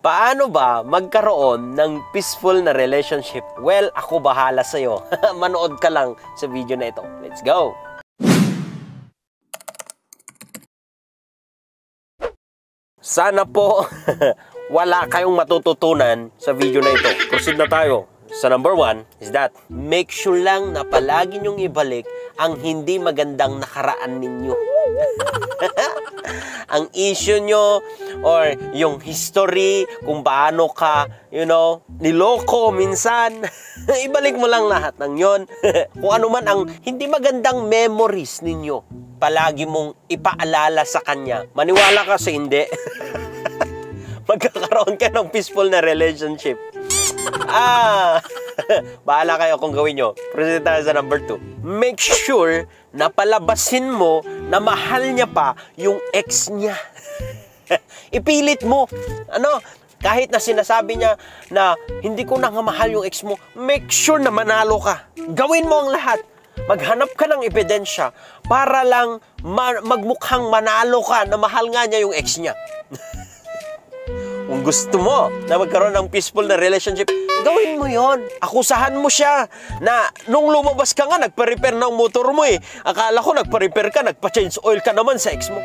Paano ba magkaroon ng peaceful na relationship? Well, ako bahala sa'yo. Manood ka lang sa video na ito. Let's go! Sana po wala kayong matututunan sa video na ito. Proceed na tayo. Sa number 1 is that make sure lang na palagi nyong ibalik ang hindi magandang nakaraan ninyo. Ang issue nyo or yung history kung paano ka, niloko minsan. Ibalik mo lang lahat ng yon. Kung ano man ang hindi magandang memories ninyo, palagi mong ipaalala sa kanya. Maniwala ka sa hindi. Magkakaroon ka ng peaceful na relationship. Bahala kayo kung gawin nyo. Proceed tayo sa number 2. Make sure na palabasin mo na mahal niya pa yung ex niya. Ipilit mo. Kahit na sinasabi niya na hindi ko na nga mahal yung ex mo, make sure na manalo ka. Gawin mo ang lahat. Maghanap ka ng ebidensya para lang magmukhang manalo ka na mahal nga niya yung ex niya. Kung gusto mo na magkaroon ng peaceful na relationship, gawin mo yon. Akusahan mo siya na nung lumabas ka nga, nagpa-repair ng motor mo eh. Akala ko nagpa-repair ka, nagpa-change oil ka naman sa ex mo.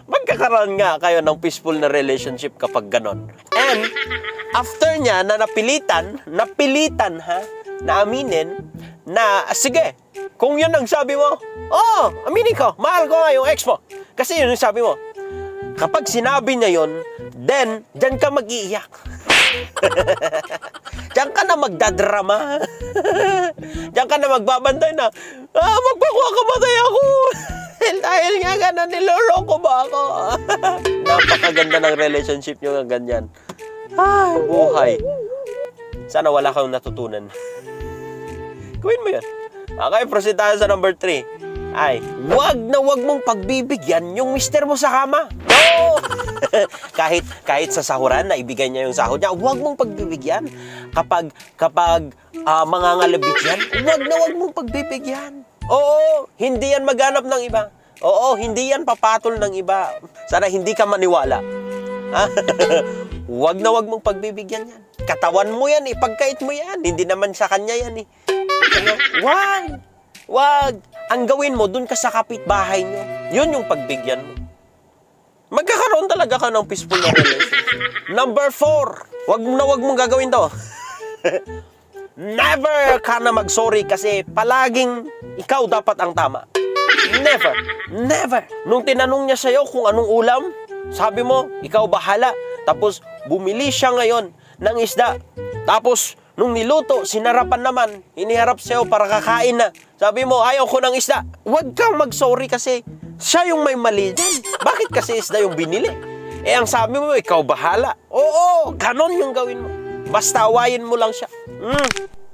Magkakaroon nga kayo ng peaceful na relationship kapag ganon. And after niya na napilitan na aminin na, sige, kung yun ang sabi mo, aminin ko, mahal ko nga yung ex mo. Kasi yun ang sabi mo. Kapag sinabi niya yon, then, dyan ka mag-iiyak. Diyan ka na magdadrama. Diyan ka na magbabantay na, magpakuha ka matay ako. Dahil nga gano'n, niloloko ba ako? Napakaganda ng relationship nyo nga ganyan. Ay, buhay. Sana wala kang natutunan. Gawin mo yan. Okay, proceed tayo sa number 3. Ay, wag mong pagbibigyan yung mister mo sa kama. No! kahit sa sahuran na ibigay niya yung sahod niya, wag mong pagbibigyan. Kapag mangangalabit yan, wag mong pagbibigyan. Oo, hindi yan maghanap ng iba. Oo, hindi yan papatol ng iba. Sana hindi ka maniwala. Wag mong pagbibigyan yan. Katawan mo yan, pagkait mo yan. Hindi naman sa kanya yan eh. Wag. Ang gawin mo, dun ka sa kapitbahay nyo. Yun yung pagbigyan mo. Magkakaroon talaga ka ng peaceful na relationship. Number 4. Wag mong gagawin to. Never ka na mag-sorry kasi palaging ikaw dapat ang tama. Never. Nung tinanong niya sa'yo kung anong ulam, sabi mo, ikaw bahala. Tapos, bumili siya ngayon ng isda. Tapos, nung niluto, sinarapan naman, iniharap sa'yo para kakain na. Sabi mo, ayaw ko ng isda. Huwag kang mag-sorry kasi siya yung may mali dyan. Bakit kasi isda yung binili? Ang sabi mo, ikaw bahala. Oo, ganon yung gawin mo. Basta awayin mo lang siya.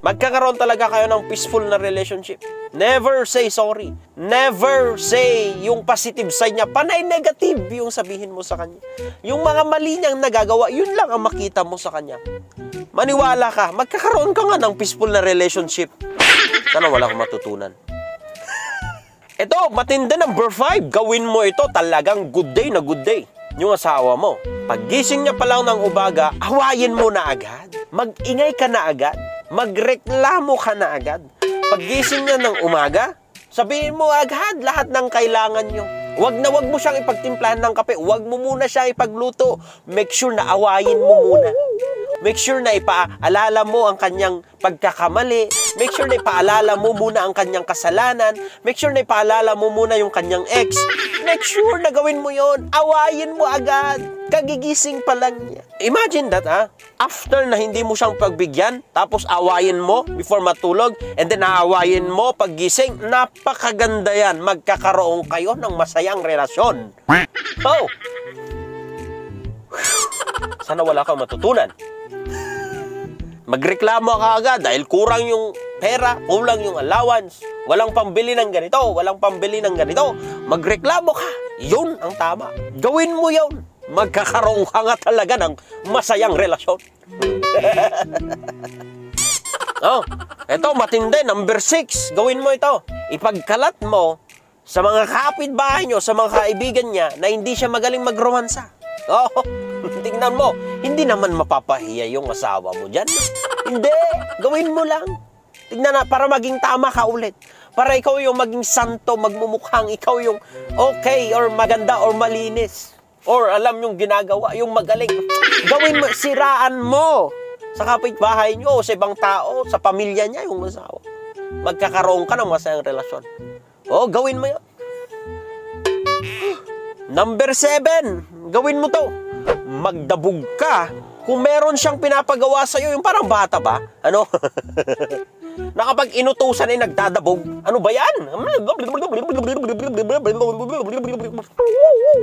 Magkakaroon talaga kayo ng peaceful na relationship. Never say sorry. Never say yung positive side niya. Panay negative yung sabihin mo sa kanya. Yung mga mali niyang nagagawa, yun lang ang makita mo sa kanya. Maniwala ka, magkakaroon ka nga ng peaceful na relationship. Sana wala kang matutunan. Ito, matindi number 5. Gawin mo ito talagang good day na good day. Yung asawa mo, paggising niya pa lang ng umaga, awayin mo na agad. Mag-ingay ka na agad. Magreklamo ka na agad. Paggising niya ng umaga, sabihin mo agad lahat ng kailangan niyo. Wag mo siyang ipagtimplahan ng kape. Wag mo muna siya ipagluto. Make sure na awayin mo muna. Make sure na ipaalala mo ang kanyang pagkakamali. Make sure na ipaalala mo muna ang kanyang kasalanan. Make sure na ipaalala mo muna yung kanyang ex. Make sure na gawin mo yon. Awayin mo agad. Kagigising pa lang niya. Imagine that, After na hindi mo siyang pagbigyan, tapos awayin mo before matulog, and then aawayin mo paggising, napakaganda yan. Magkakaroon kayo ng masayang relasyon. Oh! Sana wala kang matutunan. Magreklamo ka agad dahil kurang yung pera, kulang yung allowance, walang pambili ng ganito, walang pambili ng ganito. Magreklamo ka. Yun ang tama. Gawin mo yun. Magkakaroon ka nga talaga ng masayang relasyon. Ito, matindi. Number 6. Gawin mo ito. Ipagkalat mo sa mga kapitbahay nyo, sa mga kaibigan niya, na hindi siya magaling magromansa. Tingnan mo, hindi naman mapapahiya yung asawa mo dyan. Hindi, gawin mo lang. Tingnan na, para maging tama ka ulit. Para ikaw yung maging santo, magmumukhang ikaw yung okay or maganda or malinis. Or alam yung ginagawa, yung magaling. Gawin mo, siraan mo. Sa kapitbahay nyo, sa ibang tao, sa pamilya niya, yung asawa. Magkakaroon ka ng masayang relasyon. O, gawin mo yun. Number 7, gawin mo to. Magdabog ka. Kung meron siyang pinapagawa sa'yo, yung parang bata ba? Ano? Na kapag inutusan ay nagdadabog. Ano ba yan?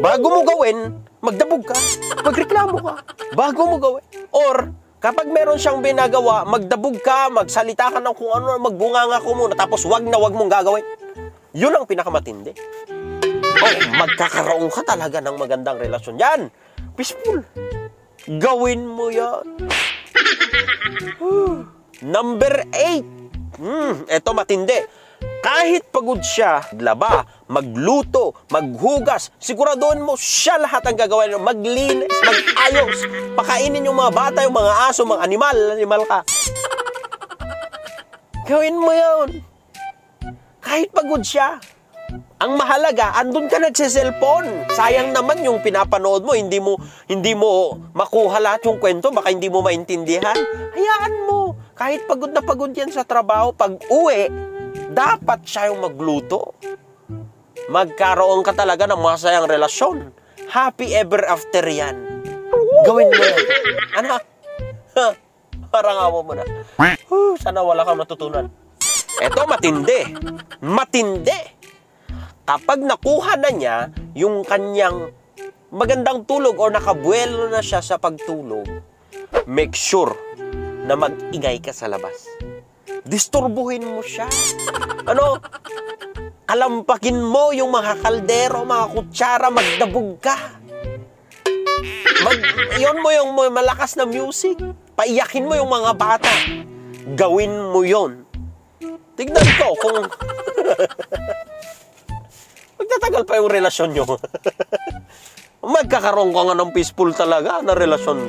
Bago mo gawin, magdabog ka. Magreklamo ka. Bago mo gawin. Or, kapag meron siyang binagawa, magdabog ka, magsalita ka ng kung ano, magbunganga ko muna, tapos wag na wag mong gagawin. Yun ang pinakamatindi. Oh, magkakaroon ka talaga ng magandang relasyon. Yan, peaceful. Gawin mo yan. Number 8. Eto matindi. Kahit pagod siya, maglaba, magluto, maghugas, siguraduhin mo siya lahat ang gagawin. Maglinis, magayos, pakainin yung mga bata, yung mga aso, mga animal ka. Gawin mo yun. Kahit pagod siya. Ang mahalaga, andun ka nagsiselfon. Sayang naman yung pinapanood mo, hindi mo makuha lahat yung kwento, baka hindi mo maintindihan. Hayaan mo. Kahit pagod na pagod yan sa trabaho, pag uwi, dapat siya yung magluto. Magkaroon ka talaga ng masayang relasyon. Happy ever after yan. Gawin mo yan. Ano? Parang awa mo na. Sana wala kang matutunan. Eto, matindi. Matindi. Kapag nakuha na niya yung kanyang magandang tulog o nakabuelo na siya sa pagtulog, make sure na mag-ingay ka sa labas. Disturbuhin mo siya. Ano? Kalampakin mo yung mga kaldero, mga kutsara, magdabog ka. Iyon mo yung malakas na music. Paiyakin mo yung mga bata. Gawin mo yon. Tignan ko kung magtatagal pa yung relasyon nyo. Magkakaroon ka nga ng peaceful talaga na relasyon.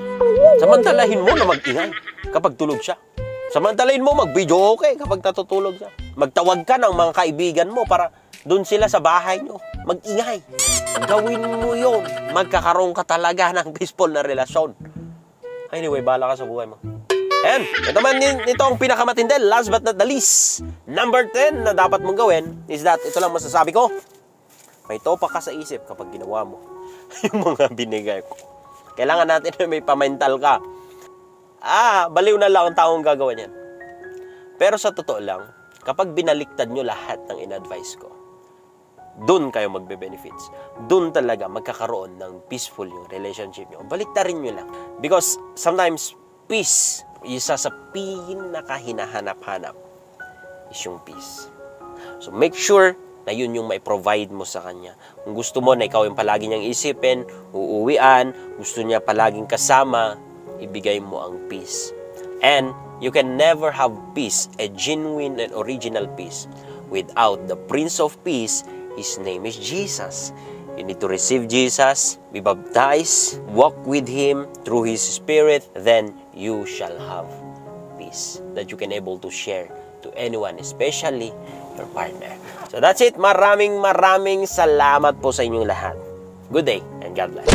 Samantalahin mo na mag-ingay kapag tulog siya. Samantalahin mo mag-video okay kapag natutulog siya. Magtawag ka ng mga kaibigan mo para doon sila sa bahay nyo. Mag-ingay. Gawin mo yun. Magkakaroon ka talaga ng peaceful na relasyon. Anyway, bahala ka sa buhay mo. And ito man, ito ang pinakamatindi. Last but not the least, number 10 na dapat mong gawin is that, ito lang masasabi ko, may topa ka sa isip kapag ginawa mo yung mga binigay ko. Kailangan natin na may pamental ka. Baliw na lang ang taong gagawin yan. Pero sa totoo lang, kapag binaliktad nyo lahat ng in-advise ko, dun kayo magbe-benefits. Dun talaga magkakaroon ng peaceful yung relationship nyo. Baliktarin nyo lang. Because sometimes, peace, isa sa pinakahinahanap-hanap is yung peace. So make sure na yun yung may provide mo sa kanya. Kung gusto mo na ikaw yung palagi niyang isipin, uuwian, gusto niya palaging kasama, ibigay mo ang peace. And you can never have peace, a genuine and original peace, without the Prince of Peace. His name is Jesus. You need to receive Jesus, be baptized, walk with Him through His Spirit, then you shall have peace that you can able to share to anyone, especially your partner. So that's it. Maraming salamat po sa inyong lahat. Good day and God bless.